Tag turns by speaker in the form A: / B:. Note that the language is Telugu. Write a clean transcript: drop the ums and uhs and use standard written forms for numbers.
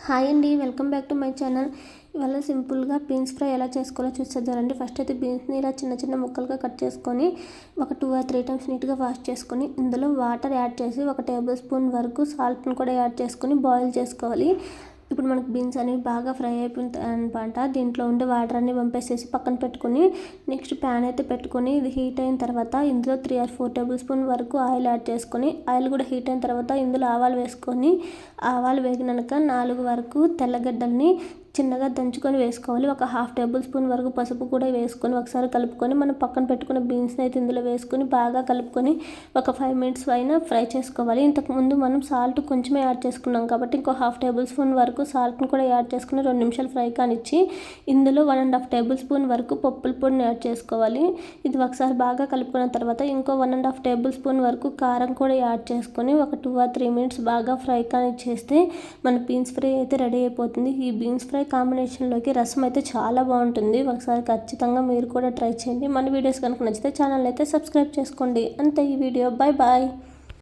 A: హాయ్ అండి, welcome back to my channel. ఇవాళ సింపుల్గా బీన్స్ ఫ్రై ఎలా చేసుకోవాలో చూసేద్దామండి. ఫస్ట్ అయితే బీన్స్ని ఇలా చిన్న చిన్న ముక్కలుగా కట్ చేసుకొని ఒక 2 or 3 టైమ్స్ నీట్గా వాష్ చేసుకొని ఇందులో వాటర్ యాడ్ చేసి 1 టేబుల్ స్పూన్ వరకు సాల్ట్ని కూడా యాడ్ చేసుకొని బాయిల్ చేసుకోవాలి. ఇప్పుడు మనకు బీన్స్ అనేవి బాగా ఫ్రై అయిపోతాయి అనమాట. దీంట్లో ఉండే వాటర్ అన్ని పంపేసేసి పక్కన పెట్టుకొని నెక్స్ట్ ప్యాన్ అయితే పెట్టుకొని ఇది హీట్ అయిన తర్వాత ఇందులో 3 or 4 టేబుల్ స్పూన్ వరకు ఆయిల్ యాడ్ చేసుకొని ఆయిల్ కూడా హీట్ అయిన తర్వాత ఇందులో ఆవాలు వేసుకొని ఆవాలు వేగినాక 4 వరకు తెల్లగడ్డల్ని చిన్నగా దంచుకొని వేసుకోవాలి. ఒక 1/2 టేబుల్ స్పూన్ వరకు పసుపు కూడా వేసుకొని ఒకసారి కలుపుకొని మనం పక్కన పెట్టుకున్న బీన్స్ని అయితే ఇందులో వేసుకొని బాగా కలుపుకొని ఒక 5 minutes అయినా ఫ్రై చేసుకోవాలి. ఇంతకుముందు మనం సాల్ట్ కొంచెమే యాడ్ చేసుకున్నాం కాబట్టి ఇంకో 1/2 టేబుల్ స్పూన్ వరకు సాల్ట్ని కూడా యాడ్ చేసుకుని 2 నిమిషాలు ఫ్రై కానిచ్చి ఇందులో 1.5 టేబుల్ స్పూన్ వరకు పప్పుల పొడిని యాడ్ చేసుకోవాలి. ఇది ఒకసారి బాగా కలుపుకున్న తర్వాత ఇంకో 1.5 టేబుల్ స్పూన్ వరకు కారం కూడా యాడ్ చేసుకొని ఒక 2 or 3 minutes బాగా ఫ్రై కానిచ్చేస్తే మన బీన్స్ ఫ్రై అయితే రెడీ అయిపోతుంది. ఈ బీన్స్ ఫ్రై కాంబినేషన్లోకి రసం అయితే చాలా బాగుంటుంది. ఒకసారి ఖచ్చితంగా మీరు కూడా ట్రై చేయండి. మన వీడియోస్ కనుక నచ్చితే ఛానల్ అయితే సబ్స్క్రైబ్ చేసుకోండి. అంతే ఈ వీడియో. Bye bye.